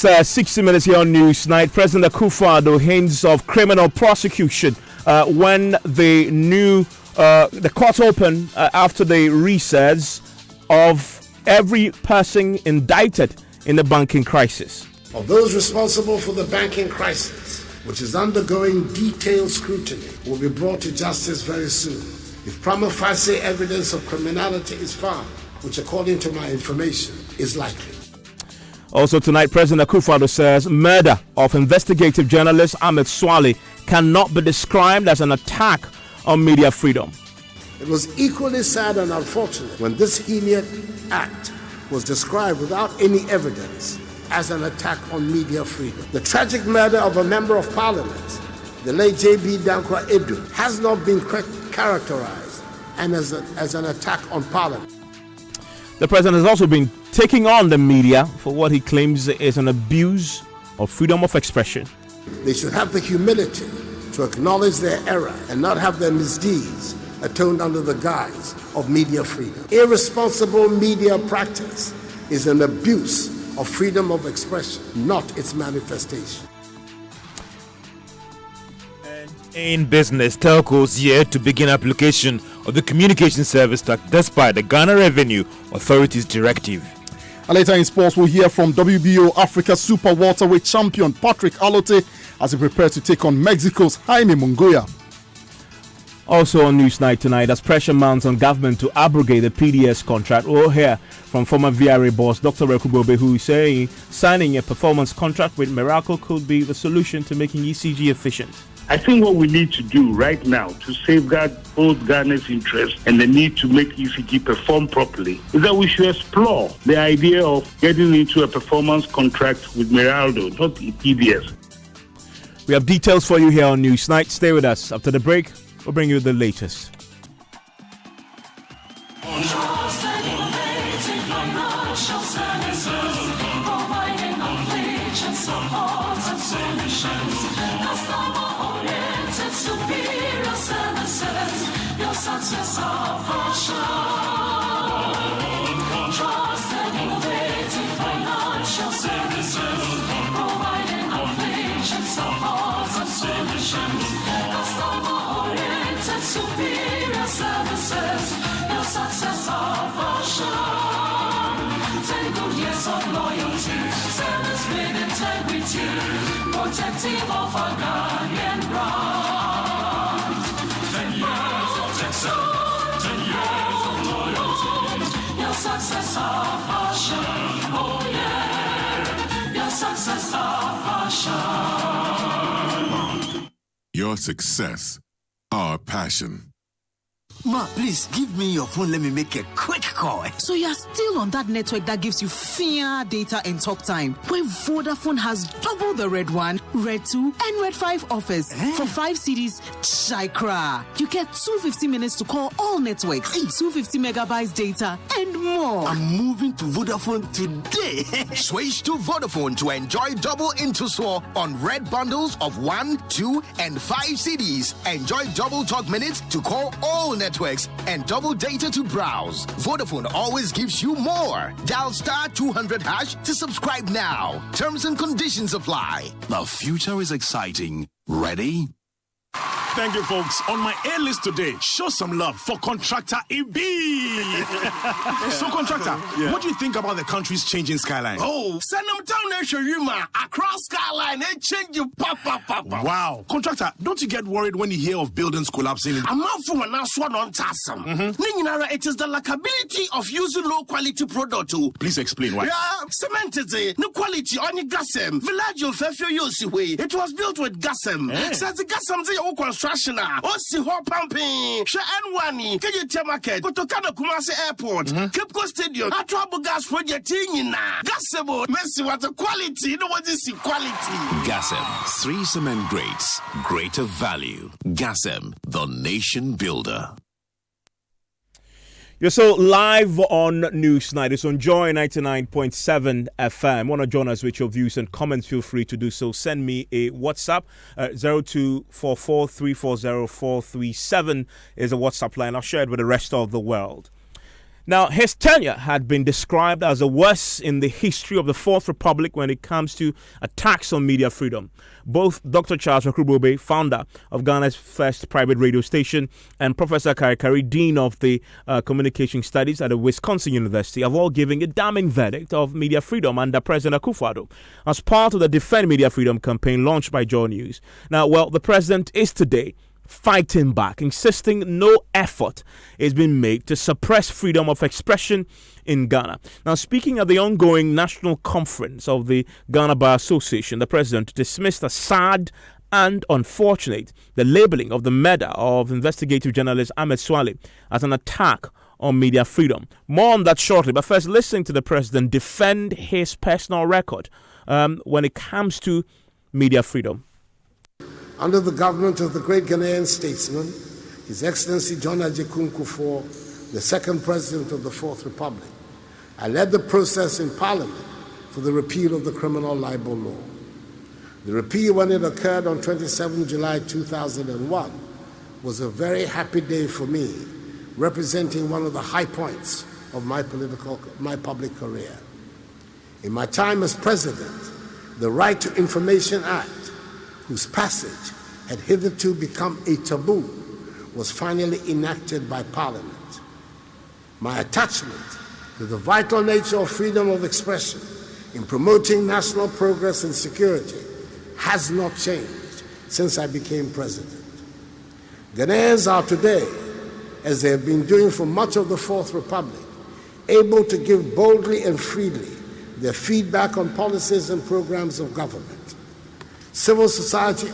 It's 60 minutes here on Newsnight. President Akufo-Addo hints of criminal prosecution when the court opened after the recess of every person indicted in the banking crisis. Of those responsible for the banking crisis, which is undergoing detailed scrutiny, will be brought to justice very soon. If prima facie evidence of criminality is found, which according to my information is likely. Also tonight, President Akufo-Addo says murder of investigative journalist Ahmed Swale cannot be described as an attack on media freedom. It was equally sad and unfortunate when this heinous act was described without any evidence as an attack on media freedom. The tragic murder of a member of parliament, the late J.B. Dankwa Edu, has not been characterized as an attack on parliament. The president has also been taking on the media for what he claims is an abuse of freedom of expression. They should have the humility to acknowledge their error and not have their misdeeds atoned under the guise of media freedom. Irresponsible media practice is an abuse of freedom of expression, not its manifestation. In business, telcos yet to begin application of the Communication Service Tax despite the Ghana Revenue Authority's directive. And later in sports, we'll hear from WBO Africa Super Welterweight champion Patrick Alote as he prepares to take on Mexico's Jaime Munguia. Also on Newsnight tonight, as pressure mounts on government to abrogate the PDS contract, we'll hear from former VRA boss Dr. Rekubobe, who is saying signing a performance contract with Miracle could be the solution to making ECG efficient. I think what we need to do right now to safeguard both Ghana's interests and the need to make ECG perform properly is that we should explore the idea of getting into a performance contract with Meraldo, not PDS. We have details for you here on Newsnight. Stay with us. After the break, we'll bring you the latest. Success of our show. Trusted, innovative financial services, providing inflation support and solutions. Customer-oriented, superior services. Your success of our show. 10 good years of loyalty, service with integrity, protective of our Ghanaian brand. 10 years. 10 years of loyalty. Your success of our show. Oh yeah. Your success of our show. Your success, our passion. Ma, please give me your phone. Let me make a quick call. So you're still on that network that gives you fair data and talk time, where Vodafone has double the Red 1, Red 2, and Red 5 offers. For 5 CDs, Chikra. You get 250 minutes to call all networks, 250 megabytes data, and more. I'm moving to Vodafone today. Switch to Vodafone to enjoy double Intuswar on red bundles of 1, 2, and 5 CDs. Enjoy double talk minutes to call all networks and double data to browse. Vodafone always gives you more. Dial star 200 hash to subscribe now. Terms and conditions apply. The future is exciting. Ready? Thank you, folks. On my A list today, show some love for Contractor EB. So, Contractor, what do you think about the country's changing skyline? Oh, send them down there, Yuma. Across skyline, they change you, papa. Wow. Contractor, don't you get worried when you hear of buildings collapsing? I'm not for an one on Tassam. It is the likability of using low quality product. Please explain why. Yeah, cement is no quality on your gasem. Village of Fefio. It was built with gasem. Says the gasem they all construction. Osi ho pumping. She N1 KJT market. Kotokana Kumasi Airport. Cape Coast Stadium. Atrabu gas project in Gasebo. Messi what the quality. You know what is quality? Gasem. 3 cement grades. Greater value. Gasem, the nation builder. You're so live on Newsnight. It's on Joy 99.7 FM. Want to join us with your views and comments? Feel free to do so. Send me a WhatsApp. 0244340437 is a WhatsApp line. I'll share it with the rest of the world. Now, his tenure had been described as the worst in the history of the Fourth Republic when it comes to attacks on media freedom. Both Dr. Charles Akrubobe, founder of Ghana's first private radio station, and Professor Karikari, Dean of the Communication Studies at the Wisconsin University, have all given a damning verdict of media freedom under President Akufo-Addo as part of the Defend Media Freedom campaign launched by Joy News. Now, well, the president is today fighting back, insisting no effort is being made to suppress freedom of expression in Ghana. Now, speaking at the ongoing national conference of the Ghana Bar Association, the president dismissed as sad and unfortunate the labeling of the murder of investigative journalist Ahmed Swale as an attack on media freedom. More on that shortly, but first, listening to the president defend his personal record when it comes to media freedom. Under the government of the great Ghanaian statesman, His Excellency John Ajay Kufuor, the second president of the Fourth Republic, I led the process in Parliament for the repeal of the criminal libel law. The repeal, when it occurred on 27 July 2001, was a very happy day for me, representing one of the high points of my public career. In my time as president, the Right to Information Act, whose passage had hitherto become a taboo, was finally enacted by Parliament. My attachment to the vital nature of freedom of expression in promoting national progress and security has not changed since I became president. Ghanaians are today, as they have been doing for much of the Fourth Republic, able to give boldly and freely their feedback on policies and programs of government. Civil society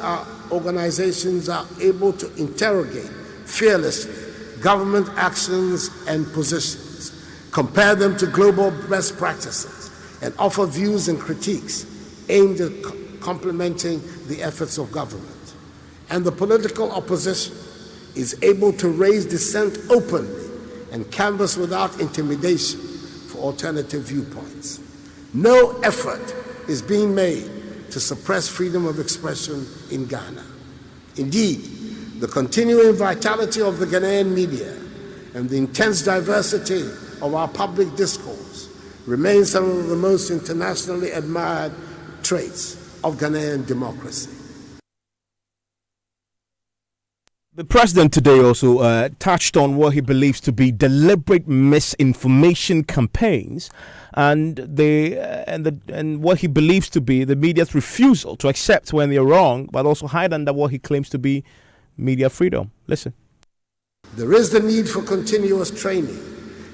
organizations are able to interrogate fearlessly government actions and positions, compare them to global best practices, and offer views and critiques aimed at complementing the efforts of government. And the political opposition is able to raise dissent openly and canvass without intimidation for alternative viewpoints. No effort is being made to suppress freedom of expression in Ghana. Indeed, the continuing vitality of the Ghanaian media and the intense diversity of our public discourse remain some of the most internationally admired traits of Ghanaian democracy. The president today also touched on what he believes to be deliberate misinformation campaigns and what he believes to be the media's refusal to accept when they're wrong, but also hide under what he claims to be media freedom. Listen. There is the need for continuous training,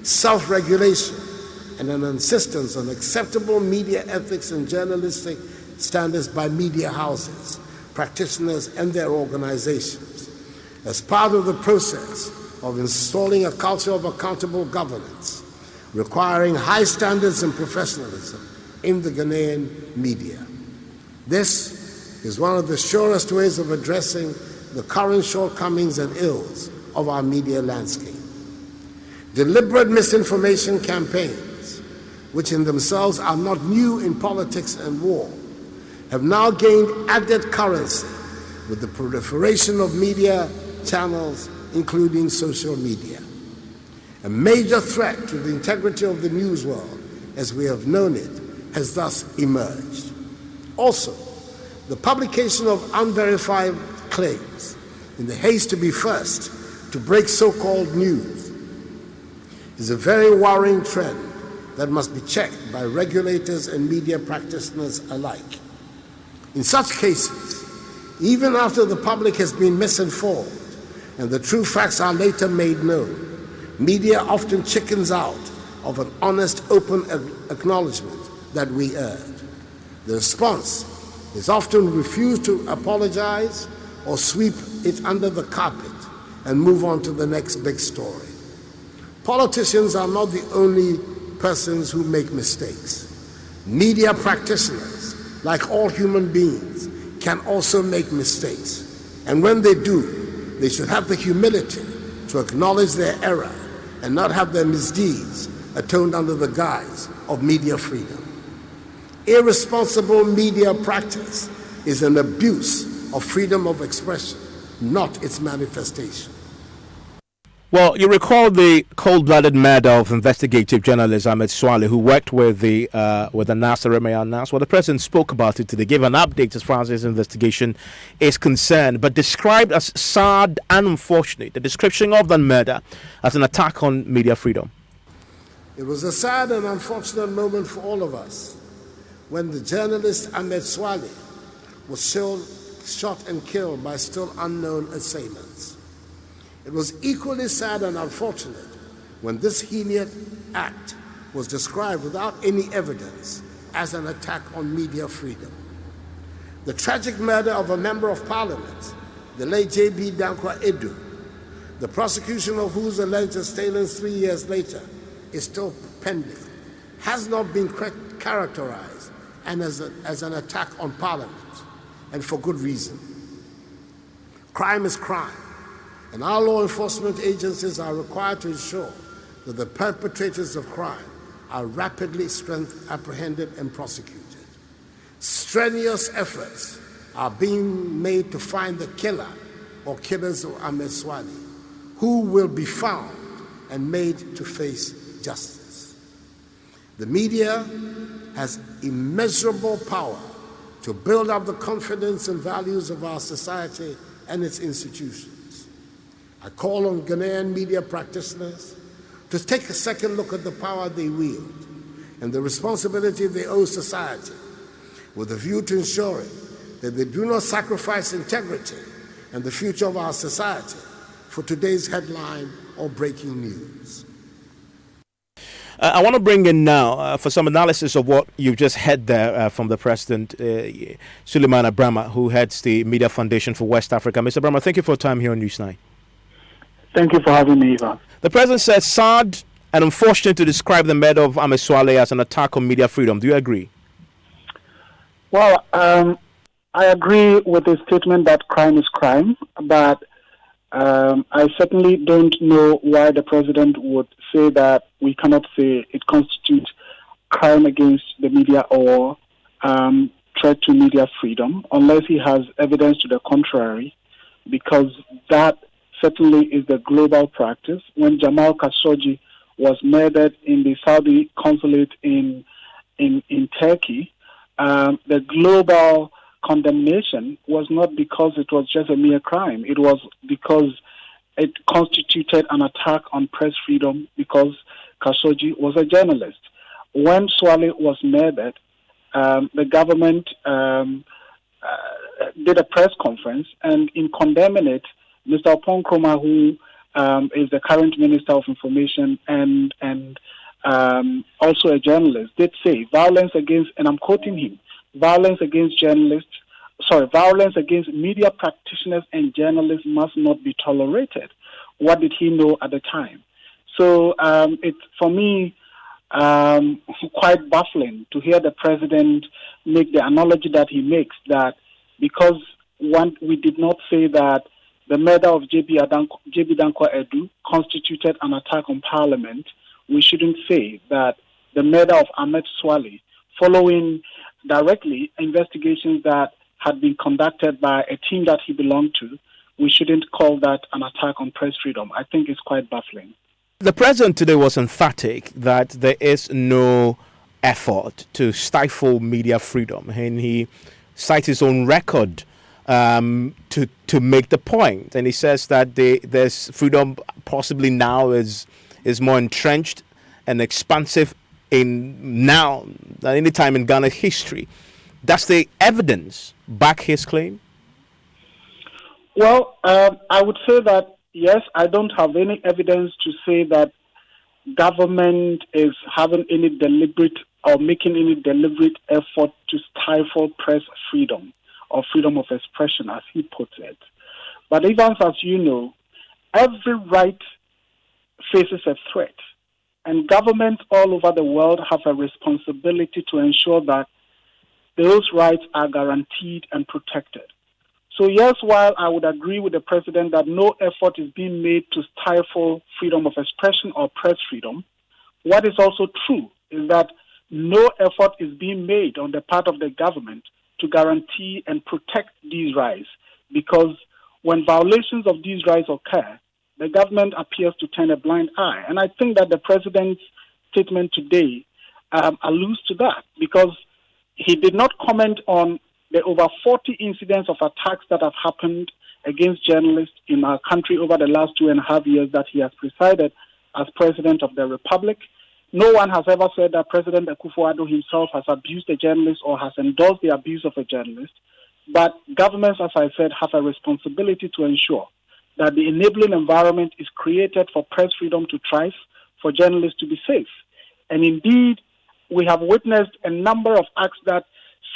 self-regulation, and an insistence on acceptable media ethics and journalistic standards by media houses, practitioners, and their organizations, as part of the process of installing a culture of accountable governance, requiring high standards and professionalism in the Ghanaian media. This is one of the surest ways of addressing the current shortcomings and ills of our media landscape. Deliberate misinformation campaigns, which in themselves are not new in politics and war, have now gained added currency with the proliferation of media channels, including social media. A major threat to the integrity of the news world, as we have known it, has thus emerged. Also, the publication of unverified claims in the haste to be first to break so-called news is a very worrying trend that must be checked by regulators and media practitioners alike. In such cases, even after the public has been misinformed and the true facts are later made known, media often chickens out of an honest, open acknowledgement that we erred. The response is often refuse to apologize or sweep it under the carpet and move on to the next big story. Politicians are not the only persons who make mistakes. Media practitioners, like all human beings, can also make mistakes. And when they do, they should have the humility to acknowledge their error and not have their misdeeds atoned under the guise of media freedom. Irresponsible media practice is an abuse of freedom of expression, not its manifestation. Well, you recall the cold-blooded murder of investigative journalist Ahmed Swale, who worked with the Nasser Remayan Nas. Well, the president spoke about it today, gave an update as far as this investigation is concerned, but described as sad and unfortunate the description of the murder as an attack on media freedom. It was a sad and unfortunate moment for all of us when the journalist Ahmed Swale was shot and killed by still unknown assailants. It was equally sad and unfortunate when this heinous act was described without any evidence as an attack on media freedom. The tragic murder of a member of parliament, the late J.B. Dankwa Edu, the prosecution of whose alleged assailants 3 years later is still pending, has not been characterized as an attack on parliament, and for good reason. Crime is crime, and our law enforcement agencies are required to ensure that the perpetrators of crime are rapidly apprehended and prosecuted. Strenuous efforts are being made to find the killer or killers of Ahmed Swale, who will be found and made to face justice. The media has immeasurable power to build up the confidence and values of our society and its institutions. I call on Ghanaian media practitioners to take a second look at the power they wield and the responsibility they owe society, with a view to ensuring that they do not sacrifice integrity and the future of our society for today's headline or breaking news. I want to bring in now for some analysis of what you've just heard there from the President, Suleiman Abrama, who heads the Media Foundation for West Africa. Mr. Abrama, thank you for your time here on Newsnite. Thank you for having me, Ivan. The President said sad and unfortunate to describe the murder of Ahmed Swale as an attack on media freedom. Do you agree? Well, I agree with the statement that crime is crime, but I certainly don't know why the President would say that we cannot say it constitutes crime against the media or threat to media freedom, unless he has evidence to the contrary, because that certainly is the global practice. When Jamal Khashoggi was murdered in the Saudi consulate in Turkey, the global condemnation was not because it was just a mere crime. It was because it constituted an attack on press freedom because Khashoggi was a journalist. When Swale was murdered, the government did a press conference, and in condemning it, Mr. Opon Kroma, who is the current Minister of Information and also a journalist, did say violence against, and I'm quoting him, violence against media practitioners and journalists must not be tolerated. What did he know at the time? So it's, for me, quite baffling to hear the President make the analogy that he makes, that because we did not say that the murder of J.B. Dankwa Edu constituted an attack on Parliament, we shouldn't say that the murder of Ahmed Swale, following directly investigations that had been conducted by a team that he belonged to, we shouldn't call that an attack on press freedom. I think it's quite baffling. The President today was emphatic that there is no effort to stifle media freedom, and he cites his own record to make the point. And he says that there's freedom possibly now is more entrenched and expansive in now than any time in Ghana's history. Does the evidence back his claim? Well, I would say that, yes, I don't have any evidence to say that government is having any deliberate or making any deliberate effort to stifle press freedom or freedom of expression, as he puts it. But even as you know, every right faces a threat, and governments all over the world have a responsibility to ensure that those rights are guaranteed and protected. So yes, while I would agree with the President that no effort is being made to stifle freedom of expression or press freedom, what is also true is that no effort is being made on the part of the government to guarantee and protect these rights, because when violations of these rights occur, the government appears to turn a blind eye. And I think that the president's statement today alludes to that, because he did not comment on the over 40 incidents of attacks that have happened against journalists in our country over the last 2.5 years that he has presided as President of the Republic. No one has ever said that President Akufo-Addo himself has abused a journalist or has endorsed the abuse of a journalist. But governments, as I said, have a responsibility to ensure that the enabling environment is created for press freedom to thrive, for journalists to be safe. And indeed, we have witnessed a number of acts that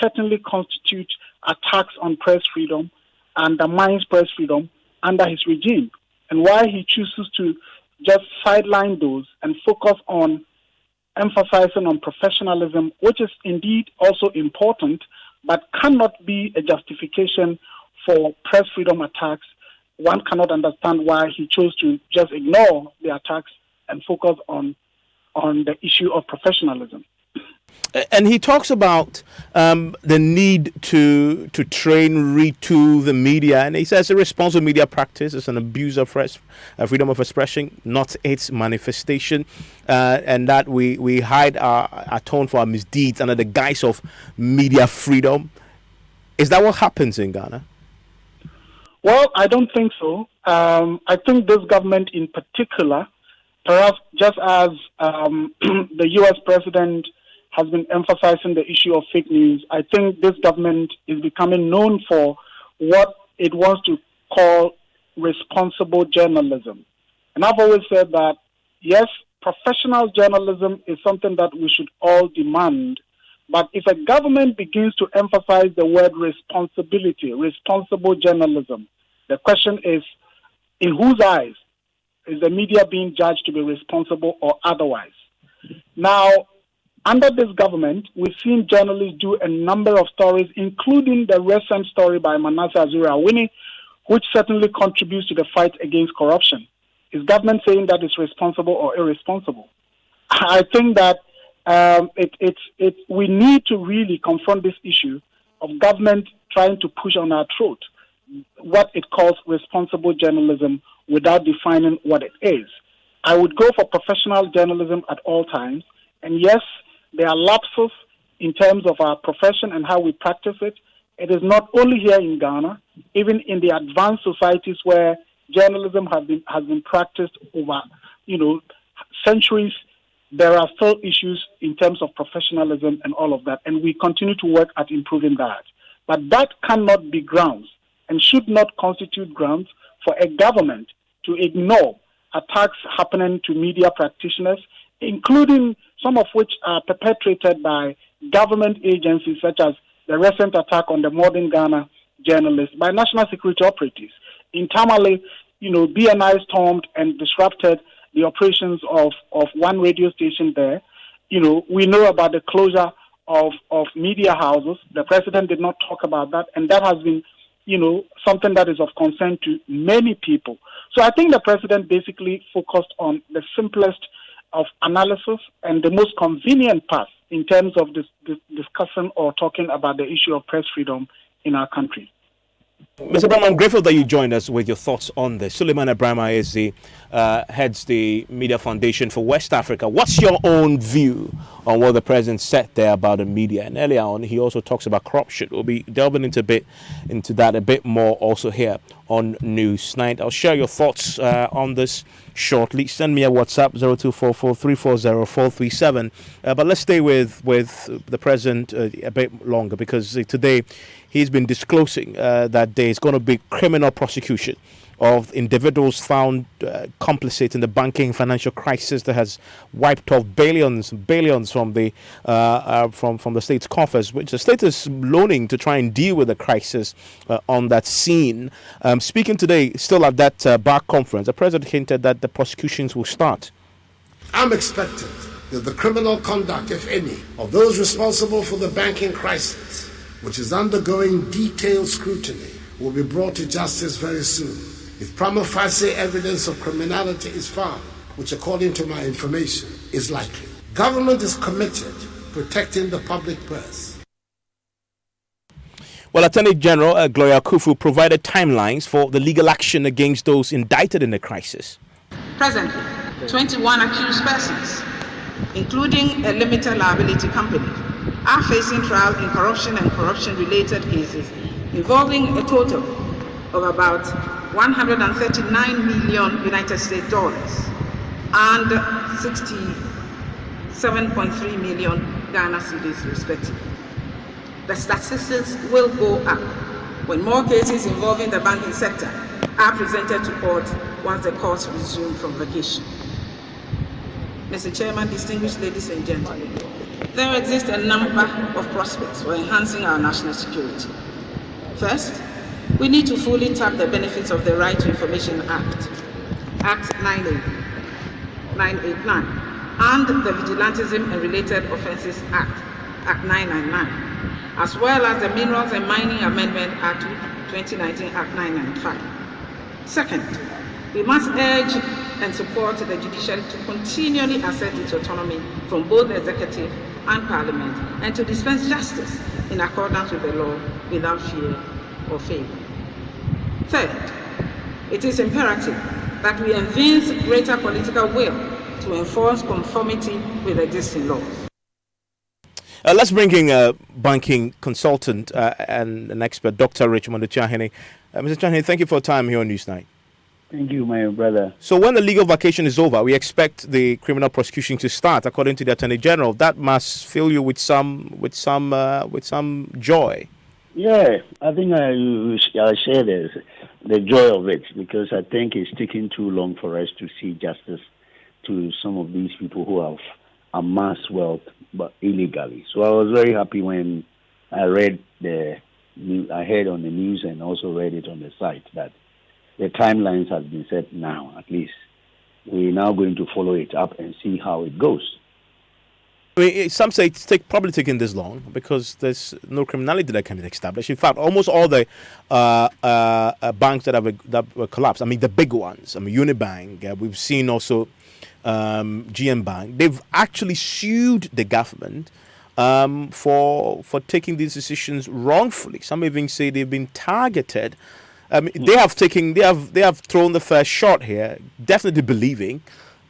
certainly constitute attacks on press freedom, undermines press freedom under his regime. And why he chooses to just sideline those and focus on emphasizing on professionalism, which is indeed also important, but cannot be a justification for press freedom attacks. One cannot understand why he chose to just ignore the attacks and focus on the issue of professionalism. And he talks about the need to train, retool the media. And he says irresponsible media practice is an abuse of freedom of expression, not its manifestation. And that we hide our tone for our misdeeds under the guise of media freedom. Is that what happens in Ghana? Well, I don't think so. I think this government in particular, perhaps just as the U.S. president has been emphasizing the issue of fake news, I think this government is becoming known for what it wants to call responsible journalism. And I've always said that, yes, professional journalism is something that we should all demand. But if a government begins to emphasize the word responsibility, responsible journalism, the question is, in whose eyes is the media being judged to be responsible or otherwise? Now, under this government, we've seen journalists do a number of stories, including the recent story by Manasseh Azuri-Awini, which certainly contributes to the fight against corruption. Is government saying that it's responsible or irresponsible? I think that we need to really confront this issue of government trying to push on our throat what it calls responsible journalism without defining what it is. I would go for professional journalism at all times. And yes, there are lapses in terms of our profession and how we practice it. It is not only here in Ghana, even in the advanced societies where journalism has been practiced over, centuries. There are still issues in terms of professionalism and all of that, and we continue to work at improving that. But that cannot be grounds and should not constitute grounds for a government to ignore attacks happening to media practitioners, including some of which are perpetrated by government agencies, such as the recent attack on the Modern Ghana journalists by national security operatives. In Tamale, BNI stormed and disrupted the operations of one radio station there. We know about the closure of media houses. The president did not talk about that, and that has been, something that is of concern to many people. So I think the president basically focused on the simplest of analysis and the most convenient path in terms of discussing or talking about the issue of press freedom in our country. Mr. Brahma, I'm grateful that you joined us with your thoughts on this. Suleiman Abrahama is heads the Media Foundation for West Africa. What's your own view on what the president said there about the media? And earlier on, he also talks about corruption. We'll be delving into that a bit more also here on Newsnite. I'll share your thoughts on this shortly. Send me a WhatsApp 0244-340-437. But let's stay with the president a bit longer, because today he's been disclosing that there is going to be criminal prosecution of individuals found complicit in the banking financial crisis that has wiped off billions from the state's coffers, which the state is loaning to try and deal with the crisis on that scene. Speaking today, still at that bar conference, the president hinted that the prosecutions will start. I'm expecting that the criminal conduct, if any, of those responsible for the banking crisis, which is undergoing detailed scrutiny, will be brought to justice very soon. If prima facie evidence of criminality is found, which according to my information is likely, government is committed to protecting the public purse. Well, Attorney General Gloria Kufu provided timelines for the legal action against those indicted in the crisis. Presently, 21 accused persons, including a limited liability company, are facing trial in corruption and corruption-related cases involving a total of about 139 million United States dollars and 67.3 million Ghana cedis respectively. The statistics will go up when more cases involving the banking sector are presented to court once the courts resume from vacation. Mr. Chairman, distinguished ladies and gentlemen, there exist a number of prospects for enhancing our national security. First, we need to fully tap the benefits of the Right to Information Act, Act 989, and the Vigilantism and Related Offences Act, Act 999, as well as the Minerals and Mining Amendment Act 2019, Act 995. Second, we must urge and support the judiciary to continually assert its autonomy from both the executive and parliament and to dispense justice in accordance with the law without fear or favor. Third, it is imperative that we evince greater political will to enforce conformity with existing laws. Let's bring in a banking consultant and an expert, Dr. Richmond Chahene. Mr. Chahene, thank you for your time here on Newsnight. Thank you, my brother. So when the legal vacation is over, we expect the criminal prosecution to start, according to the Attorney General. That must fill you with some joy. Yeah, I think I'll share the joy of it, because I think it's taking too long for us to see justice to some of these people who have amassed wealth but illegally. So I was very happy when I heard on the news and also read it on the site that the timelines has been set now. At least we're now going to follow it up and see how it goes. I mean, some say it's probably taking this long because there's no criminality that can be established. In fact, almost all the banks that were collapsed, I mean, the big ones, I mean, Unibank, we've seen also GM Bank, they've actually sued the government for taking these decisions wrongfully. Some even say they've been targeted. They have thrown the first shot here, definitely believing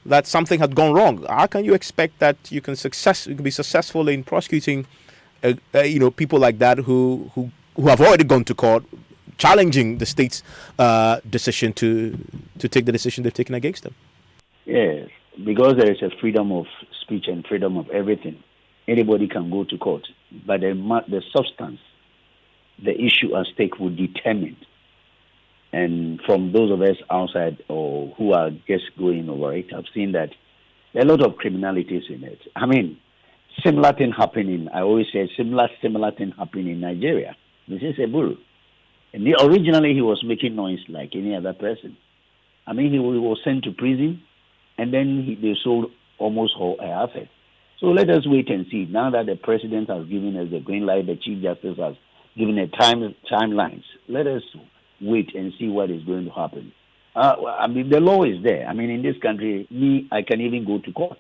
that something had gone wrong. How can you expect that you can be successful in prosecuting people like that who have already gone to court challenging the state's decision to take the decision they've taken against them? Yes, because there is a freedom of speech and freedom of everything. Anybody can go to court, but the substance, the issue at stake will determine. And from those of us outside or who are just going over it, I've seen that there are a lot of criminalities in it. I mean, similar thing happening. I always say similar thing happening in Nigeria. This is a bull. And originally he was making noise like any other person. I mean, he was sent to prison, and then they sold almost whole asset. So let us wait and see. Now that the president has given us the green light, the chief justice has given a timelines. Let us wait and see what is going to happen. I mean, the law is there. I mean, in this country, I can even go to court.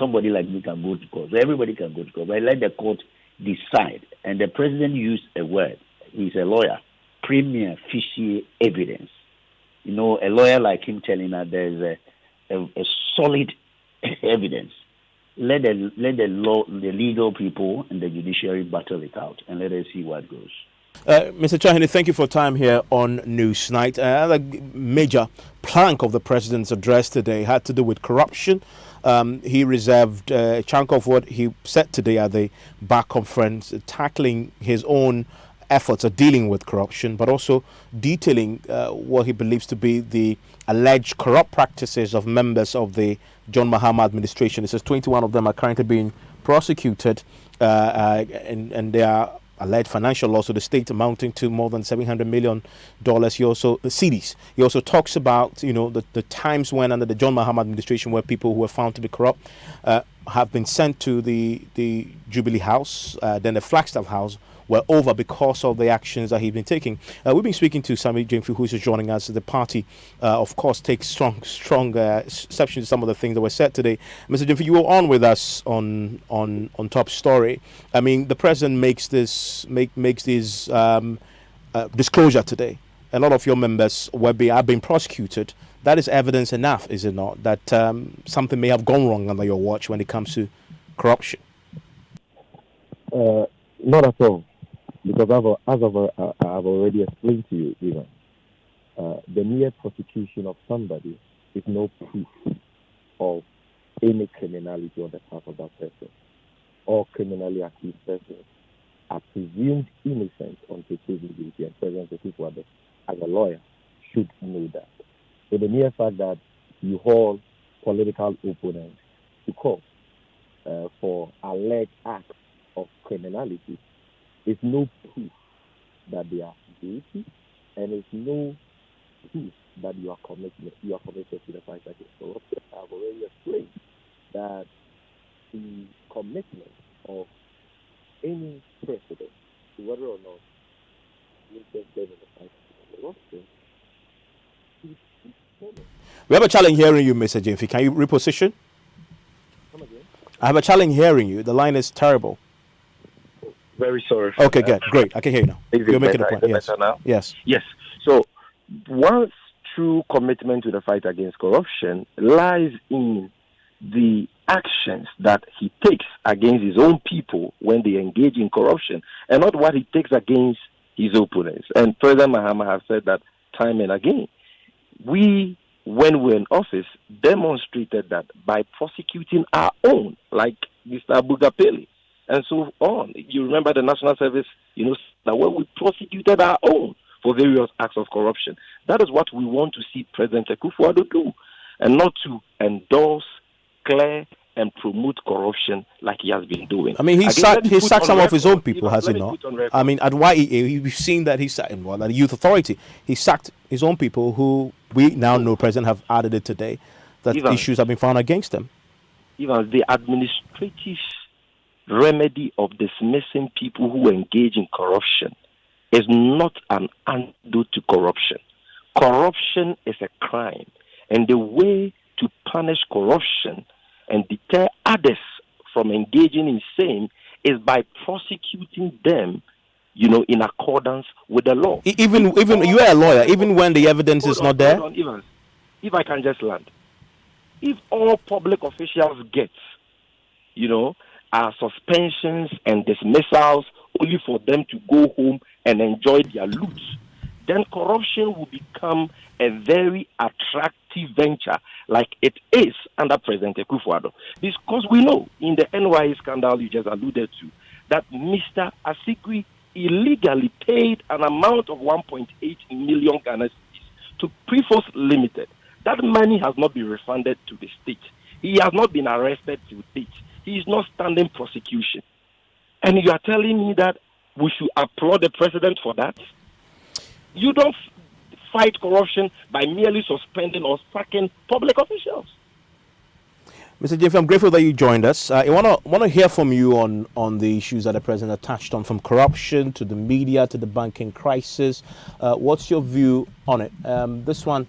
Somebody like me can go to court. So everybody can go to court. But let the court decide. And the president used a word. He's a lawyer. Prima facie evidence. You know, a lawyer like him telling us there's a solid evidence. Let the legal people and the judiciary battle it out, and let us see what goes. Mr. Chahene, thank you for time here on Newsnight. Another major plank of the president's address today had to do with corruption. He reserved a chunk of what he said today at the BAC conference, tackling his own efforts at dealing with corruption, but also detailing what he believes to be the alleged corrupt practices of members of the John Mahama administration. He says 21 of them are currently being prosecuted, and they are alleged financial loss of the state amounting to more than $700 million. He also cedis. He also talks about the times when under the John Mahama administration where people who were found to be corrupt have been sent to the Jubilee House, then the Flagstaff House, were over because of the actions that he's been taking. We've been speaking to Sammy Jemfi, who is just joining us. The party, of course, takes strong exception to some of the things that were said today. Mr. Jemfi, you were on with us on Top Story. I mean, the president makes this disclosure today. A lot of your members have been prosecuted. That is evidence enough, is it not, that something may have gone wrong under your watch when it comes to corruption? Not at all, because I've already explained to you, even the mere prosecution of somebody is no proof of any criminality on the part of that person. All criminally accused persons are presumed innocent until proven guilty, and President Akufo-Addo, as a lawyer, should know that. So the mere fact that you haul political opponents to court for alleged acts of criminality is no proof that they are guilty, and it's no proof that you are committed to the fight against corruption. I've already explained that the commitment of any president, whether or not interested in the fight against corruption, is important. We have a challenge hearing you, Mr. Jemfi. Can you reposition? Come again? I have a challenge hearing you. The line is terrible. Very sorry. Okay, good. Great. I can hear you now. You're making a point. Yes. Now? Yes. Yes. So, one's true commitment to the fight against corruption lies in the actions that he takes against his own people when they engage in corruption, and not what he takes against his opponents. And President Mahama has said that time and again. We, when we're in office, demonstrated that by prosecuting our own, like Mr. Bugapeli, and so on. You remember the National Service, that when we prosecuted our own for various acts of corruption. That is what we want to see President Akufo-Addo do, and not to endorse, clear, and promote corruption like he has been doing. I mean, he sacked some of his own people, has he not? I mean, at YEA, we've seen that at the Youth Authority, he sacked his own people who we now know, President, have added it today, that issues have been found against them. Even the administrative remedy of dismissing people who engage in corruption is not an antidote to corruption. Corruption is a crime, and the way to punish corruption and deter others from engaging in same is by prosecuting them, in accordance with the law. Even you are a lawyer, even when the evidence is not there. Hold on, Evans. If I can just land, if all public officials get, suspensions and dismissals only for them to go home and enjoy their loot, then corruption will become a very attractive venture like it is under President Akufo-Addo. Because we know in the NYA scandal you just alluded to that Mr. Asikwi illegally paid an amount of 1.8 million Ghana cedis to Prefos Limited. That money has not been refunded to the state. He has not been arrested to date. He is not standing prosecution. And you are telling me that we should applaud the president for that? You don't fight corruption by merely suspending or sacking public officials. Mr. Jemfi, I'm grateful that you joined us. I want to hear from you on the issues that the president touched on, from corruption to the media to the banking crisis. What's your view on it? This one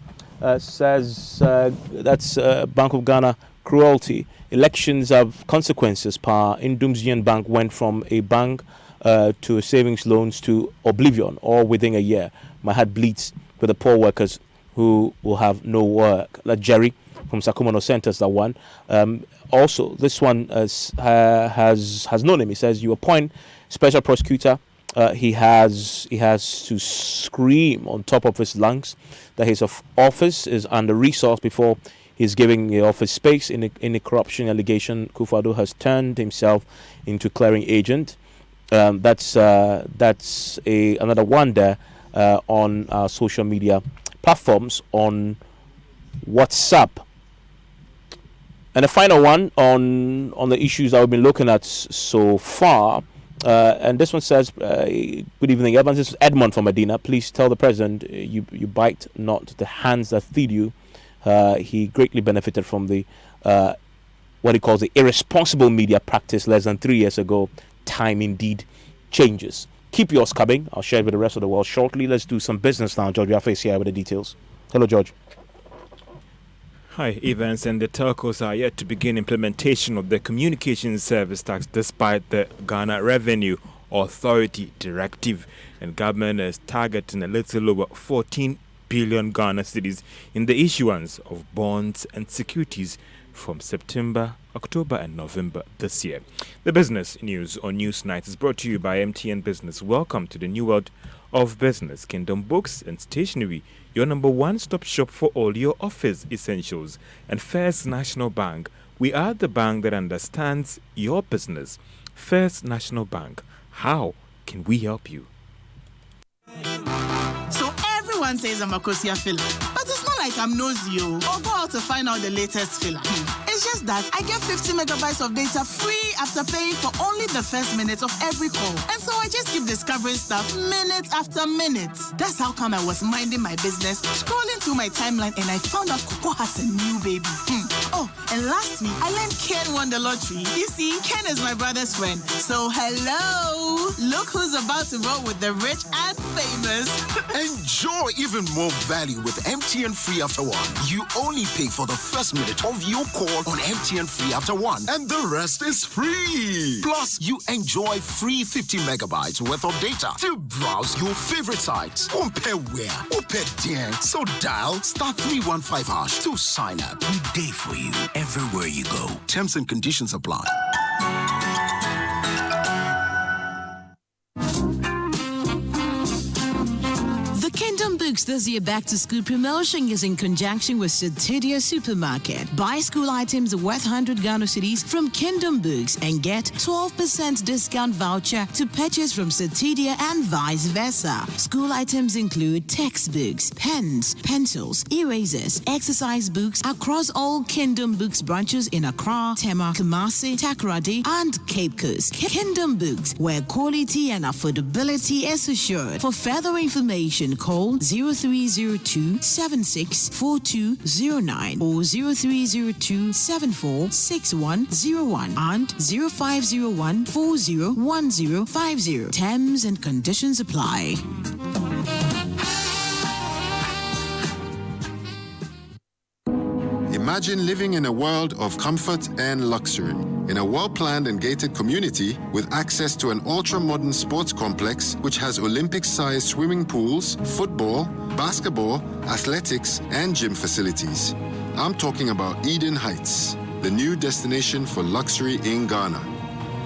says that's Bank of Ghana cruelty. Elections have consequences. Indumsian Bank went from a bank to savings loans to oblivion, all within a year. My heart bleeds for the poor workers who will have no work. Like Jerry from Sakumano Centers, that one. Also, this one has no name. He says, you appoint special prosecutor. He has to scream on top of his lungs that his office is under-resourced before he's giving the office space. In a corruption allegation, Akufo-Addo has turned himself into clearing agent. That's another one there on our social media platforms on WhatsApp. And the final one on the issues that we've been looking at so far. And this one says, good evening, Evans. This is Edmond from Medina. Please tell the president you bite not the hands that feed you. He greatly benefited from the what he calls the irresponsible media practice less than 3 years ago. Time indeed changes. Keep yours coming. I'll share it with the rest of the world shortly. Let's do some business now. George Biafra is here with the details. Hello, George. Hi, Evans, and the telcos are yet to begin implementation of the communication service tax despite the Ghana Revenue Authority directive, and government is targeting a little over 14 billion Ghana cedis in the issuance of bonds and securities from September, October and November this year. The business news on Newsnight is brought to you by MTN Business. Welcome to the new world of business. Kingdom Books and Stationery, your number one-stop shop for all your office essentials. And First National Bank, we are the bank that understands your business. First National Bank, how can we help you? So everyone says I'm a Kosia filler, but it's not like I'm nosy or go out to find out the latest filler. It's just that I get 50 megabytes of data free after paying for only the first minute of every call. And so I just keep discovering stuff minute after minute. That's how come I was minding my business, scrolling through my timeline, and I found out Coco has a new baby. Oh, and last week I learned Ken won the lottery. You see, Ken is my brother's friend. So hello, look who's about to roll with the rich and famous. Enjoy even more value with MTN Free After One. You only pay for the first minute of your call on MTN Free After One, and the rest is free. Plus, you enjoy free 50 megabytes worth of data to browse your favorite sites. Compare where, compare there. So dial *315# to sign up. We day for you everywhere you go. Terms and conditions apply. Kingdom Books this year back to school promotion is in conjunction with Citidia Supermarket. Buy school items worth 100 Ghana cedis from Kingdom Books and get 12% discount voucher to purchase from Citidia and vice versa. School items include textbooks, pens, pencils, erasers, exercise books across all Kingdom Books branches in Accra, Tema, Kumasi, Takoradi, and Cape Coast. Kingdom Books, where quality and affordability is assured. For further information, call 0302 764209 or 0302 746101 and 0501 401050. Terms and conditions apply. Imagine living in a world of comfort and luxury, in a well-planned and gated community with access to an ultra-modern sports complex which has Olympic-sized swimming pools, football, basketball, athletics, and gym facilities. I'm talking about Eden Heights, the new destination for luxury in Ghana.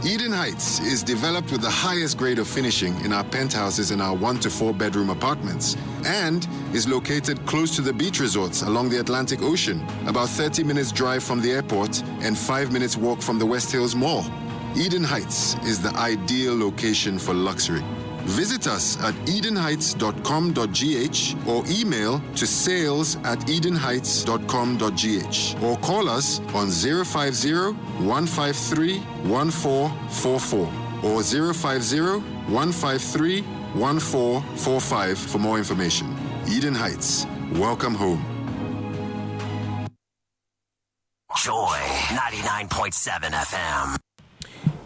Eden Heights is developed with the highest grade of finishing in our penthouses and our 1 to 4 bedroom apartments, and is located close to the beach resorts along the Atlantic Ocean, about 30 minutes drive from the airport and 5 minutes walk from the West Hills Mall. Eden Heights is the ideal location for luxury. Visit us at edenheights.com.gh or email to sales@edenheights.com.gh or call us on 050-153-1444 or 050-153-1445 for more information. Eden Heights, welcome home. Joy 99.7 FM.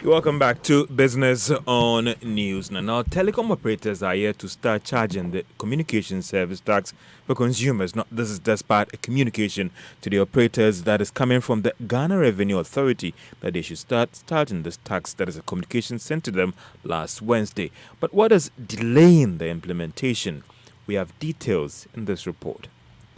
Welcome back to Business on News. Now, telecom operators are here to start charging the communication service tax for consumers. Now, this is despite a communication to the operators that is coming from the Ghana Revenue Authority that they should starting this tax. That is a communication sent to them last Wednesday. But what is delaying the implementation? We have details in this report.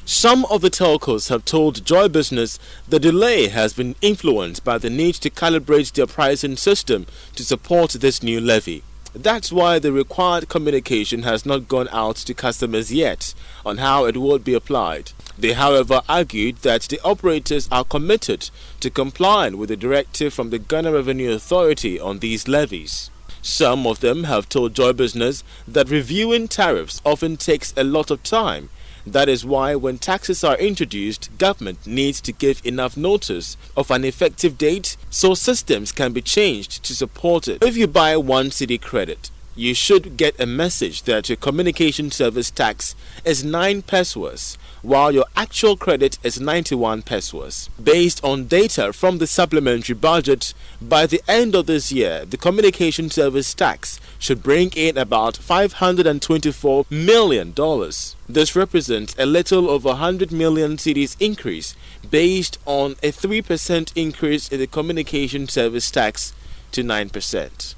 Some of the telcos have told Joy Business the delay has been influenced by the need to calibrate their pricing system to support this new levy. That's why the required communication has not gone out to customers yet on how it will be applied. They, however, argued that the operators are committed to complying with the directive from the Ghana Revenue Authority on these levies. Some of them have told Joy Business that reviewing tariffs often takes a lot of time. That is why when taxes are introduced, government needs to give enough notice of an effective date so systems can be changed to support it. If you buy 1 cedi credit, you should get a message that your communication service tax is 9 pesos, while your actual credit is 91 pesos. Based on data from the supplementary budget, by the end of this year, the communication service tax should bring in about $524 million. This represents a little over 100 million cedis increase based on a 3% increase in the communication service tax to 9%.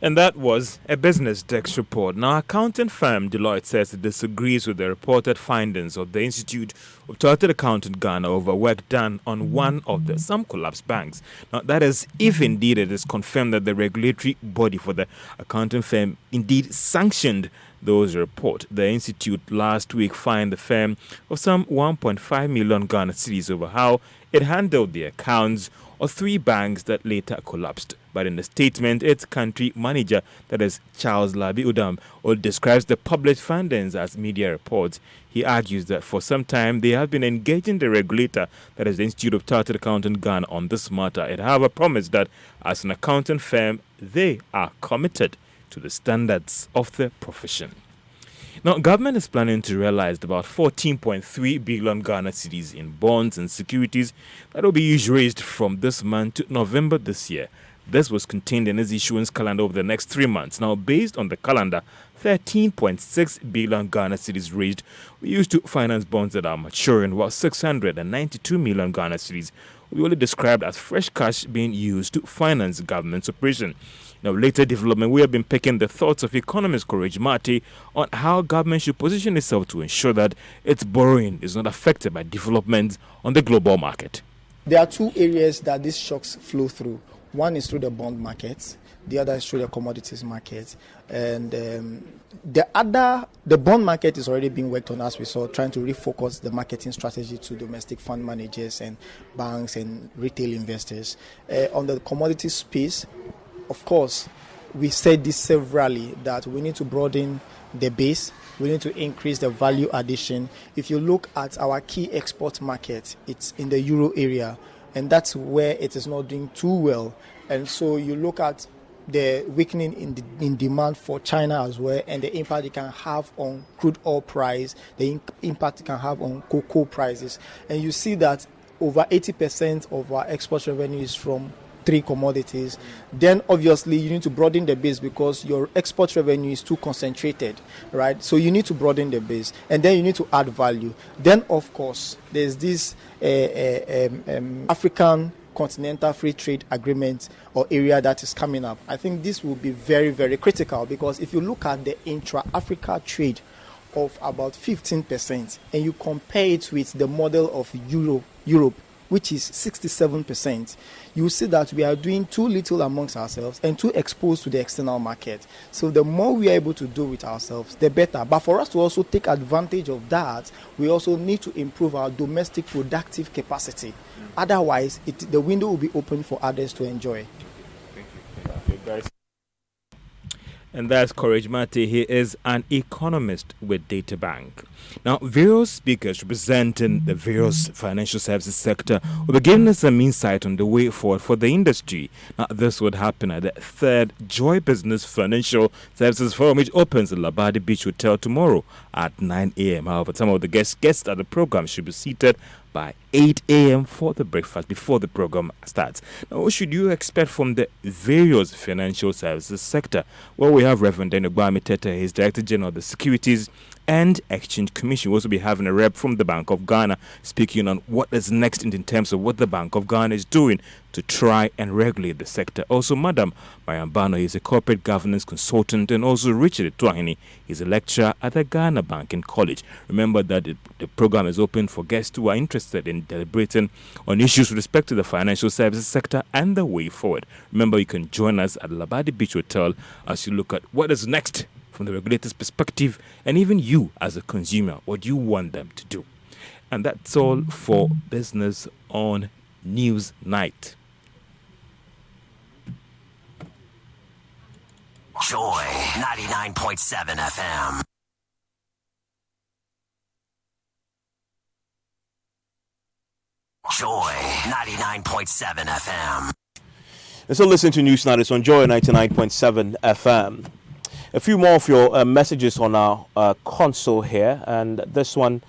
And that was a Business Desk report. Now, accounting firm Deloitte says it disagrees with the reported findings of the Institute of Chartered Accountants Ghana over work done on one of some collapsed banks. Now, that is if indeed it is confirmed that the regulatory body for the accounting firm indeed sanctioned those reports. The Institute last week fined the firm of some 1.5 million Ghana cedis over how it handled the accounts of 3 banks that later collapsed. But in the statement, its country manager, that is Charles Labi Udam, describes the published findings as media reports. He argues that for some time they have been engaging the regulator, that is the Institute of Chartered Accountants Ghana, on this matter. It however promised that as an accounting firm, they are committed to the standards of the profession. Now, government is planning to realize about 14.3 billion Ghana cedis in bonds and securities that will be raised from this month to November this year. This was contained in its issuance calendar over the next 3 months. Now, based on the calendar, 13.6 billion Ghana cedis raised were used to finance bonds that are maturing, while 692 million Ghana cedis will be only described as fresh cash being used to finance government's operation. Now, later development, we have been picking the thoughts of economist Courage Marty on how government should position itself to ensure that its borrowing is not affected by developments on the global market. There are 2 areas that these shocks flow through. One is through the bond market, the other is through the commodities market. And the bond market is already being worked on, as we saw, trying to refocus the marketing strategy to domestic fund managers and banks and retail investors. On the commodities space, of course, we said this severally, that we need to broaden the base. We need to increase the value addition. If you look at our key export market, it's in the euro area, and that's where it is not doing too well. And so you look at the weakening in demand for China as well, and the impact it can have on crude oil price, the impact it can have on cocoa prices. And you see that over 80% of our export revenue is from 3 commodities. Then obviously you need to broaden the base because your export revenue is too concentrated, right? So you need to broaden the base, and then you need to add value. Then of course there's this African Continental Free Trade Agreement or area that is coming up. I think this will be very, very critical, because if you look at the intra-Africa trade of about 15% and you compare it with the model of Europe, which is 67%, you see that we are doing too little amongst ourselves and too exposed to the external market. So the more we are able to do with ourselves, the better. But for us to also take advantage of that, we also need to improve our domestic productive capacity. Otherwise, the window will be open for others to enjoy. Thank you, guys. And that's Courage Mate. He is an economist with Data Bank. Now, various speakers representing the various financial services sector will be giving us some insight on the way forward for the industry. Now, this would happen at the 3rd Joy Business Financial Services Forum, which opens at Labadi Beach Hotel tomorrow at 9 a.m. However, some of the guests at the program should be seated by 8 a.m. for the breakfast before the program starts. Now, what should you expect from the various financial services sector? Well, we have Reverend Daniel Gbami Tete, he's Director General of the Securities and Exchange Commission. We'll also be having a rep from the Bank of Ghana speaking on what is next in terms of what the Bank of Ghana is doing to try and regulate the sector. Also, Madam Mariam Bano is a corporate governance consultant, and also Richard Tuahini is a lecturer at the Ghana Banking College. Remember that the program is open for guests who are interested in deliberating on issues with respect to the financial services sector and the way forward. Remember, you can join us at Labadi Beach Hotel as you look at what is next from the regulator's perspective, and even you as a consumer, what do you want them to do? And that's all for Business on Newsnight. Joy 99.7 FM. Joy 99.7 FM. And so listen to Newsnite on Joy 99.7 FM. A few more of your messages on our console here, and this one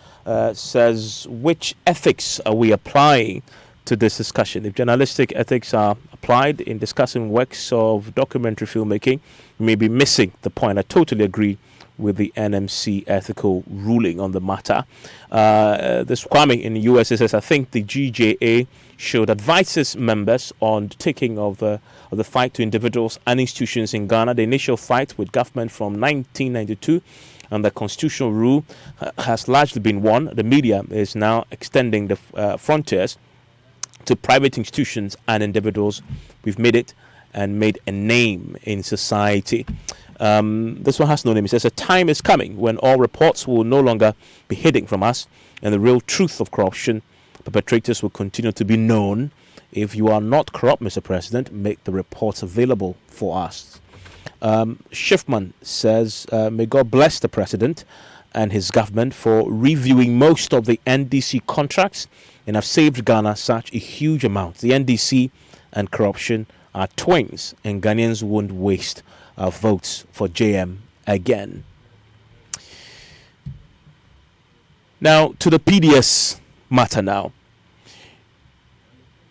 says, which ethics are we applying to this discussion? If journalistic ethics are applied in discussing works of documentary filmmaking, we may be missing the point. I totally agree with the NMC ethical ruling on the matter. This Kwame in the US says, I think the GJA should advise its members on the taking of the fight to individuals and institutions in Ghana. The initial fight with government from 1992 and the constitutional rule has largely been won. The media is now extending the frontiers to private institutions and individuals. We've made it and made a name in society. This one has no name. It says, a time is coming when all reports will no longer be hidden from us and the real truth of corruption perpetrators will continue to be known. If you are not corrupt, Mr. President, make the reports available for us. Schiffman says, may God bless the President and his government for reviewing most of the NDC contracts and have saved Ghana such a huge amount. The NDC and corruption are twins, and Ghanaians won't waste our votes for JM again. Now, to the PDS matter now.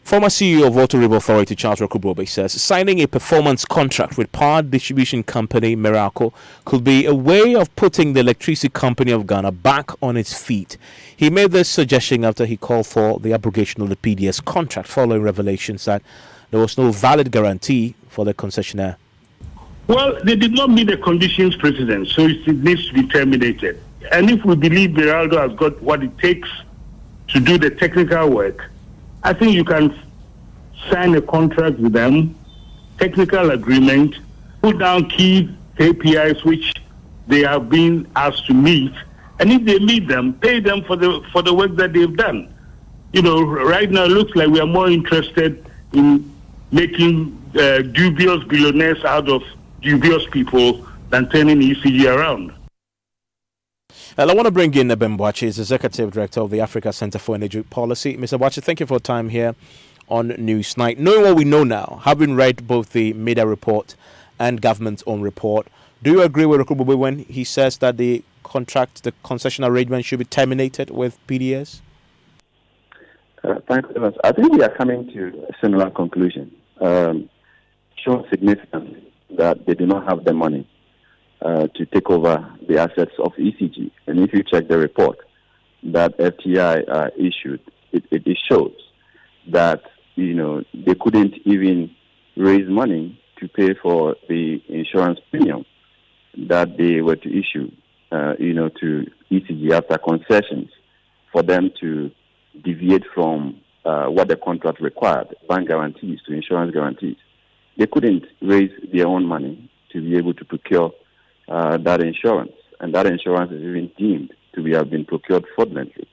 Former CEO of Water River Authority, Charles Rokubobe, says signing a performance contract with power distribution company Miracle could be a way of putting the electricity company of Ghana back on its feet. He made this suggestion after he called for the abrogation of the PDS contract following revelations that there was no valid guarantee for the concessionaire. Well, they did not meet the conditions precedent, so it needs to be terminated. And if we believe Beraldo has got what it takes to do the technical work, I think you can sign a contract with them, technical agreement, put down key KPIs which they have been asked to meet, and if they meet them, pay them for the work that they've done. You know, right now it looks like we are more interested in making dubious billionaires out of dubious people than turning ECG around. I want to bring in Eben Boache, is Executive Director of the Africa Center for Energy Policy. Mr. Boache, thank you for your time here on Newsnight. Knowing what we know now, having read both the media report and government's own report, do you agree with Rokubobe when he says that the contract, the concession arrangement should be terminated with PDS? Thank you very much. I think we are coming to a similar conclusion. Shows significantly that they do not have the money to take over the assets of ECG. And if you check the report that FTI issued, it shows that, you know, they couldn't even raise money to pay for the insurance premium that they were to issue, to ECG after concessions for them to deviate from what the contract required, bank guarantees to insurance guarantees. They couldn't raise their own money to be able to procure that insurance, and that insurance is even deemed to have been procured fraudulently.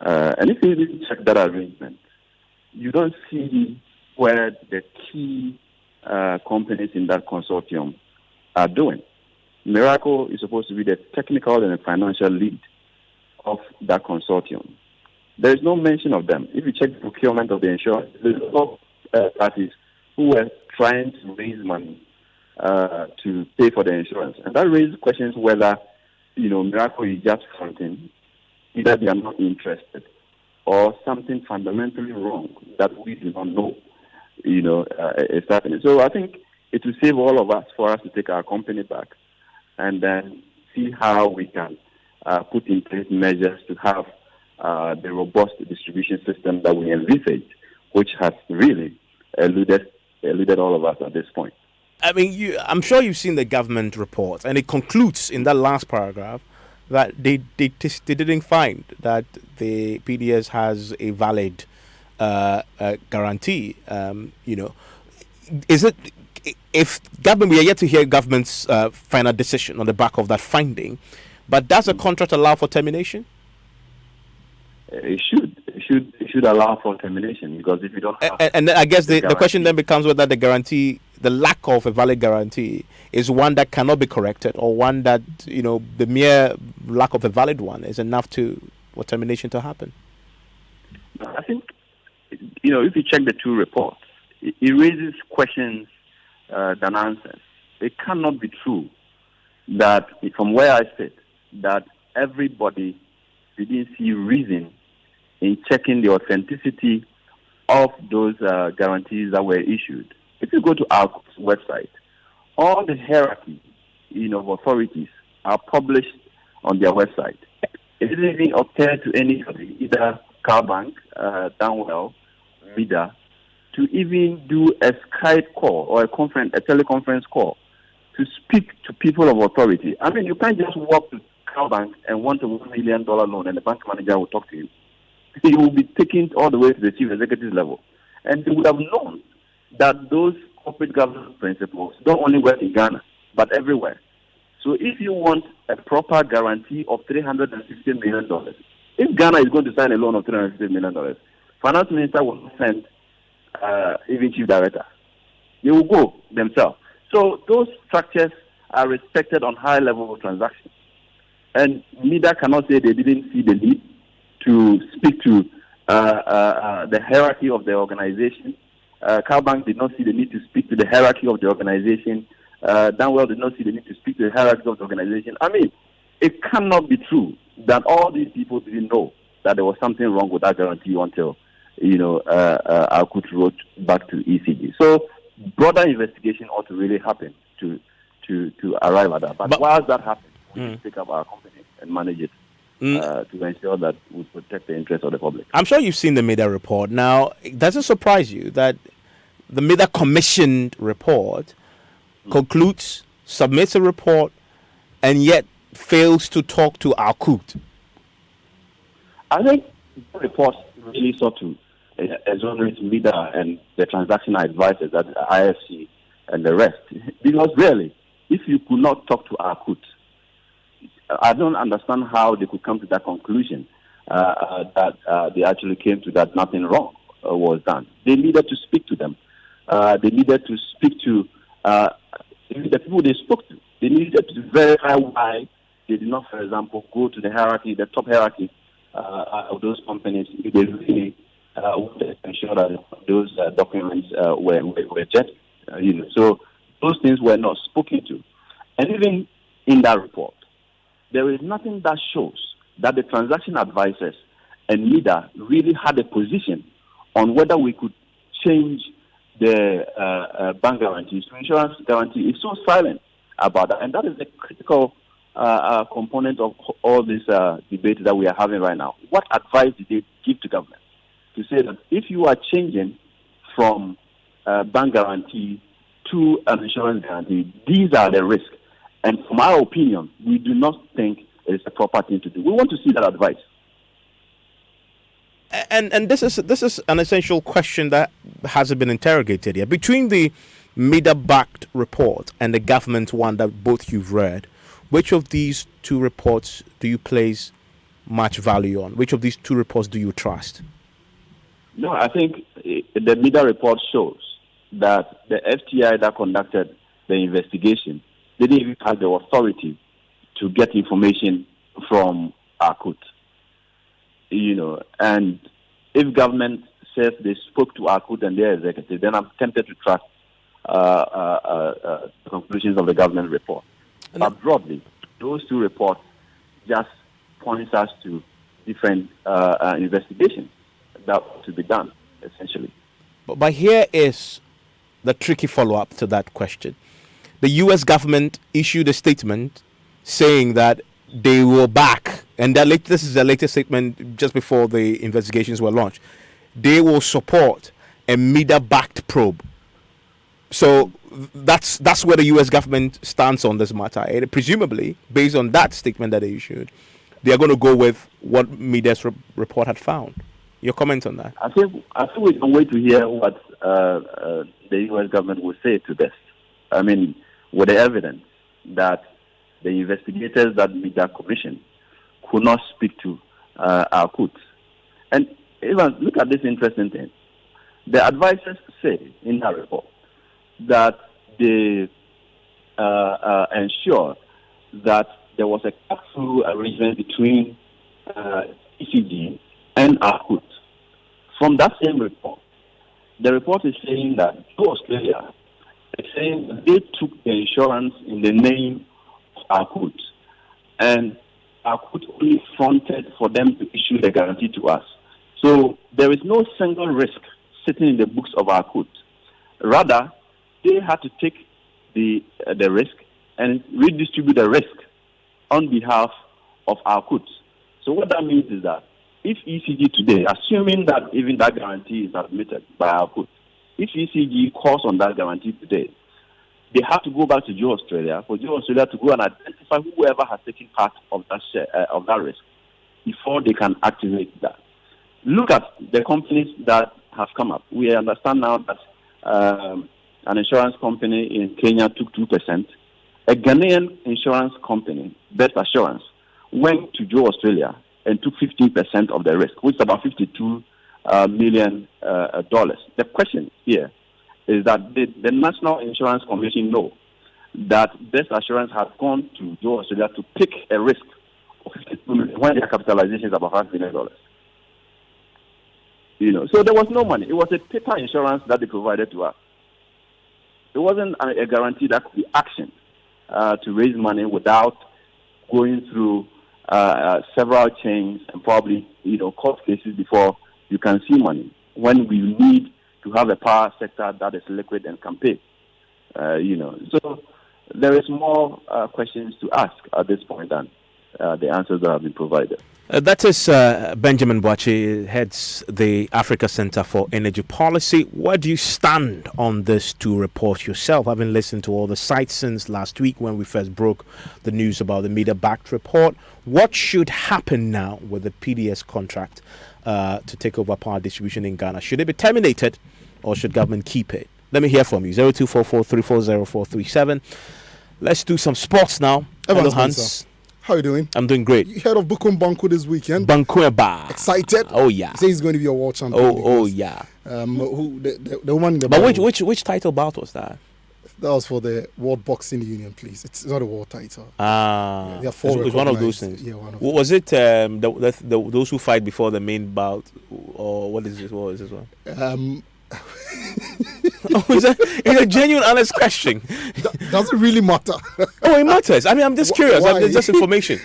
And if you check that arrangement, you don't see where the key companies in that consortium are doing. Miracle is supposed to be the technical and the financial lead of that consortium. There is no mention of them. If you check the procurement of the insurance, there's a lot of parties who were trying to raise money to pay for the insurance. And that raises questions whether, Miracle is just fronting, either they are not interested, or something fundamentally wrong that we do not know, is happening. So I think it will save all of us for us to take our company back and then see how we can put in place measures to have the robust distribution system that we envisage, which has really eluded all of us at this point. I mean, I'm sure you've seen the government report, and it concludes in that last paragraph that they didn't find that the PDS has a valid guarantee. Is it, if government, we are yet to hear government's final decision on the back of that finding, but does the contract allow for termination? It should allow for termination, because if you don't have and I guess the question then becomes whether the lack of a valid guarantee is one that cannot be corrected, or one that, the mere lack of a valid one is enough for termination to happen. I think, if you check the two reports, it raises questions than answers. It cannot be true that, from where I sit, that everybody didn't see reason in checking the authenticity of those guarantees that were issued. If you go to our website, all the hierarchy, of authorities are published on their website. It didn't even occur to anybody, either Cowbank, Downwell, Reader, to even do a Skype call or a teleconference call to speak to people of authority. I mean, you can't just walk to Cowbank and want a $1 million loan and the bank manager will talk to you. He will be taken all the way to the chief executive level. And they would have known that those corporate governance principles don't only work in Ghana, but everywhere. So if you want a proper guarantee of $360 million, if Ghana is going to sign a loan of $360 million, finance minister will not send even chief director. They will go themselves. So those structures are respected on high level of transactions. And NIDA cannot say they didn't see the need to speak to the hierarchy of the organization. Cowbank did not see the need to speak to the hierarchy of the organization. Danwell did not see the need to speak to the hierarchy of the organization. I mean, it cannot be true that all these people didn't know that there was something wrong with that guarantee until, Akut wrote back to ECG. So broader investigation ought to really happen to arrive at that. But whilst that happens, we need to take up our company and manage it to ensure that we protect the interests of the public. I'm sure you've seen the MEDA report. Now, does it surprise you that the MEDA commissioned report concludes, submits a report, and yet fails to talk to Akut? I think the report really sought to exonerate MEDA and the transactional advisors, that IFC and the rest. Because really, if you could not talk to Akut, I don't understand how they could come to that conclusion that they actually came to that nothing wrong was done. They needed to speak to them. They needed to speak to the people they spoke to. They needed to verify why they did not, for example, go to the hierarchy, the top hierarchy of those companies. If they really wanted to ensure that those documents were checked. So those things were not spoken to. And even in that report, there is nothing that shows that the transaction advisors and NIDA really had a position on whether we could change the bank guarantees to insurance guarantee. It's so silent about that. And that is a critical component of all this debate that we are having right now. What advice did they give to government to say that if you are changing from bank guarantee to an insurance guarantee, these are the risks? And from our opinion, we do not think it's a proper thing to do. We want to see that advice. And this is an essential question that hasn't been interrogated yet. Between the MEDA-backed report and the government one that both you've read, which of these two reports do you place much value on? Which of these two reports do you trust? No, I think the MEDA report shows that the FTI that conducted the investigation didn't even have the authority to get information from Akut. And if government says they spoke to Akut and their executive, then I'm tempted to trust the conclusions of the government report. But broadly, those two reports just point us to different investigations that ought to be done, essentially. But here is the tricky follow-up to that question. The U.S. government issued a statement saying that they were back, and this is the latest statement just before the investigations were launched. They will support a MEDA-backed probe. So that's where the U.S. government stands on this matter. And presumably, based on that statement that they issued, they are going to go with what MEDA's report had found. Your comment on that? I think we can wait to hear what the U.S. government will say to this. I mean, with the evidence that the investigators that MEDA commissioned could not speak to Akut. And even look at this interesting thing. The advisors say in that report that they ensured that there was a careful arrangement between ECG and Akut. From that same report, the report is saying that to Australia, it's saying that they took the insurance in the name of Akut, and Akut only fronted for them to issue the guarantee to us. So there is no single risk sitting in the books of Akut. Rather, they had to take the risk and redistribute the risk on behalf of Akut. So what that means is that if ECG today, assuming that even that guarantee is admitted by Akut, if ECG calls on that guarantee today, they have to go back to Joe Australia for Joe Australia to go and identify whoever has taken part of that share, of that risk before they can activate that. Look at the companies that have come up. We understand now that an insurance company in Kenya took 2%. A Ghanaian insurance company, Best Assurance, went to Joe Australia and took 15% of the risk, which is about $52 million. The question here is that the National Insurance Commission know that Best Assurance has gone to Joe Australia to pick a risk of $52 million when their capitalization is about $5 million. So there was no money. It was a paper insurance that they provided to us. It wasn't a guarantee that could be actioned to raise money without going through several chains and probably court cases before you can see money. When we need to have a power sector that is liquid and can pay, So there is more questions to ask at this point than the answers that have been provided. That is Benjamin Boachi, heads the Africa Center for Energy Policy. Where do you stand on this to report yourself, having listened to all the sites since last week when we first broke the news about the media-backed report? What should happen now with the PDS contract to take over power distribution in Ghana? Should it be terminated or should government keep it? Let me hear from you. 0244-340-437. Let's do some sports now. Hello, Hans. How are you doing? I'm doing great. You heard of Bukum Banku this weekend? Bankueba. Excited? Oh yeah. He says he's going to be a world champion. Oh yeah. Who the woman in the But which title bout was that? That was for the World Boxing Union, please. It's not a world title. Ah. There are four. It's one of those things. Yeah, one of was it those who fight before the main bout, or what is this? What is this one? It's a genuine, honest question. Does it really matter? Oh, it matters. I mean, I'm just curious. It's just information.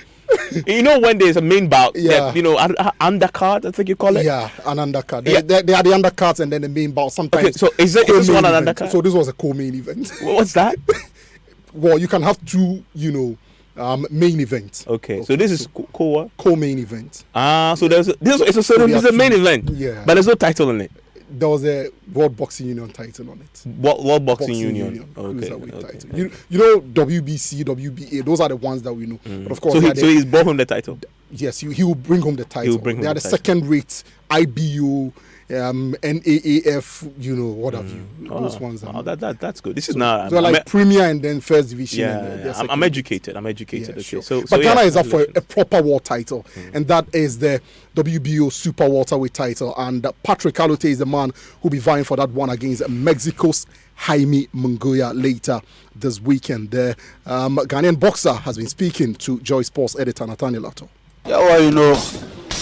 When there's a main bout, undercard, I think you call it. Yeah, an undercard. They are the undercards and then the main bout. Sometimes. Okay, so is this one an undercard? So this was a co-main event. What's that? Well, you can have two, main events. Okay, so this is co-main event. So there's a main event. Yeah, but there's no title in it. There was a World Boxing Union title on it. World Boxing Union. Okay. Title. WBC, WBA, those are the ones that we know. But of course, so he's brought home the title. Yes, he will bring home the title. They are the second-rate IBU, NAAF, what have you. Those ones. That's good. This is now. So like Premier and then First Division. Yeah, I'm educated. Yeah, okay. Sure. But Ghana is up for a proper world title, and that is the WBO Super Welterweight title. And Patrick Alote is the man who'll be vying for that one against Mexico's Jaime Munguia later this weekend. The Ghanaian boxer has been speaking to Joy Sports editor Nathaniel Atto. Yeah, well,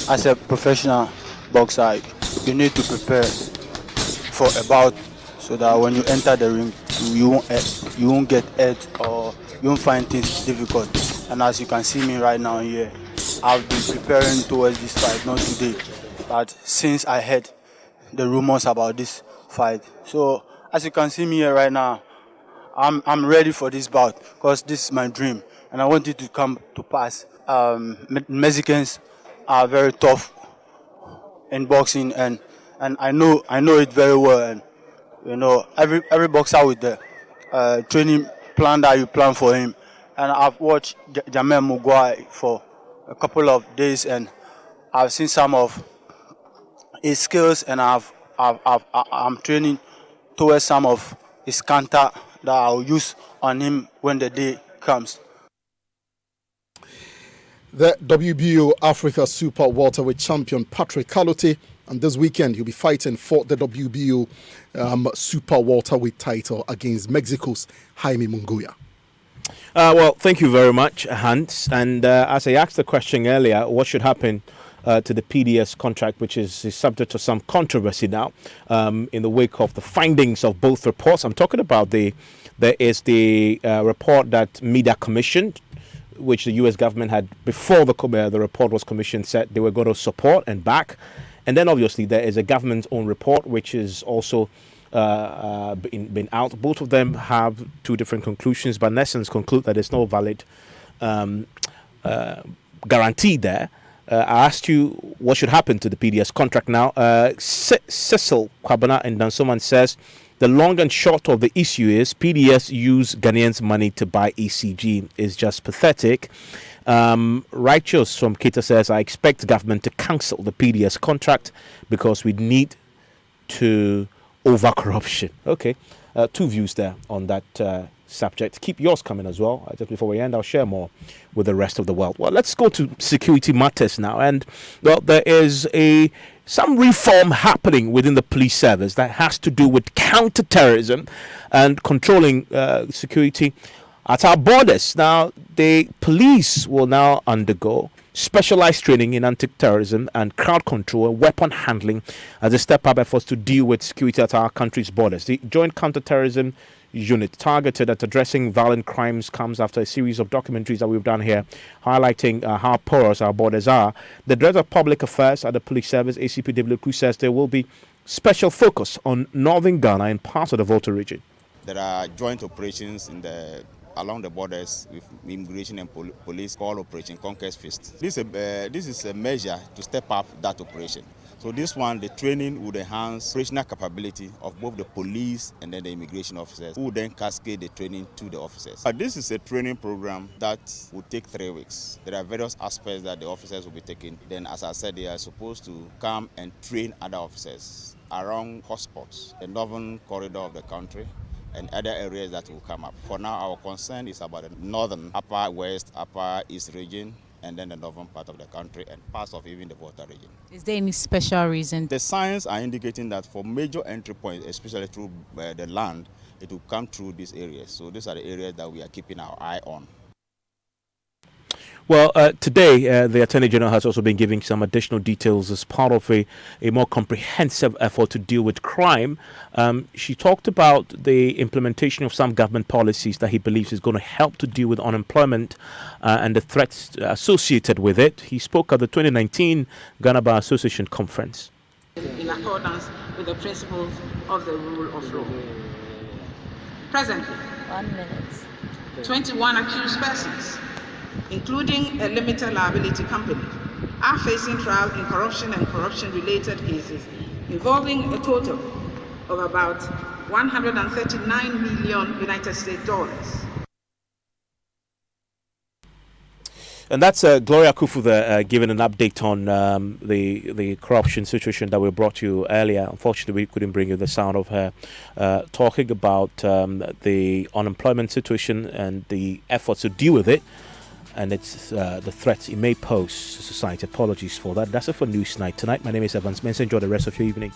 as a professional boxer, you need to prepare for a bout so that when you enter the ring, you won't get hurt or you won't find things difficult. And as you can see me right now here, I've been preparing towards this fight, not today, but since I heard the rumors about this fight. So as you can see me here right now, I'm ready for this bout because this is my dream and I want it to come to pass. Mexicans are very tough in boxing and I know it very well, and every boxer with the training plan that you plan for him. And I've watched Jamel Mugwai for a couple of days and I've seen some of his skills and I'm training towards some of his counter that I'll use on him when the day comes. The WBO Africa Super Welterweight champion Patrick Alote, and this weekend he'll be fighting for the WBO Super Welterweight title against Mexico's Jaime Munguia. Well, thank you very much, Hans. And as I asked the question earlier, what should happen to the PDS contract, which is subject to some controversy now in the wake of the findings of both reports. I'm talking about there is the report that Media commissioned, which the U.S. government had, before the report was commissioned, said they were going to support and back. And then obviously there is a government's own report, which is also been out. Both of them have two different conclusions, but in essence conclude that there's no valid guarantee there. I asked you what should happen to the PDS contract now. Cecil Kwabena in Dansoman says the long and short of the issue is PDS use Ghanaians' money to buy ECG is just pathetic. Righteous from Kita says, I expect government to cancel the PDS contract because we need to over corruption. Okay, two views there on that subject. Keep yours coming as well. Just before we end, I'll share more with the rest of the world. Well, let's go to security matters now. And well, there is some reform happening within the police service that has to do with counter-terrorism and controlling security at our borders. Now, the police will now undergo specialized training in anti-terrorism and crowd control and weapon handling as they step up efforts to deal with security at our country's borders. The Joint Counter-Terrorism Unit targeted at addressing violent crimes comes after a series of documentaries that we've done here highlighting how porous our borders are. The Director of Public Affairs at the Police Service, ACP David Cruz, says there will be special focus on northern Ghana and parts of the Volta region. There are joint operations along the borders with immigration and police called Operation Conquest Fist. This is a measure to step up that operation. So this one, the training would enhance operational capability of both the police and then the immigration officers, who then cascade the training to the officers. This is a training program that will take 3 weeks. There are various aspects that the officers will be taking. Then, as I said, they are supposed to come and train other officers around hotspots, the northern corridor of the country, and other areas that will come up. For now, our concern is about the northern, upper west, upper east region, and then the northern part of the country and parts of even the Volta region. Is there any special reason? The signs are indicating that for major entry points, especially through the land, it will come through these areas. So these are the areas that we are keeping our eye on. Well, today the Attorney General has also been giving some additional details as part of a more comprehensive effort to deal with crime. She talked about the implementation of some government policies that he believes is going to help to deal with unemployment and the threats associated with it. He spoke at the 2019 Ghana Bar Association conference. In accordance with the principles of the rule of law. Presently, 1 minute. 21 accused persons, including a limited liability company, are facing trial in corruption and corruption-related cases involving a total of about 139 million United States dollars. And that's Gloria Kufu there giving an update on the corruption situation that we brought you earlier. Unfortunately, we couldn't bring you the sound of her talking about the unemployment situation and the efforts to deal with it. And it's the threats it may pose to society. Apologies for that. That's it for Newsnight tonight. My name is Evans Mensa. Enjoy the rest of your evening.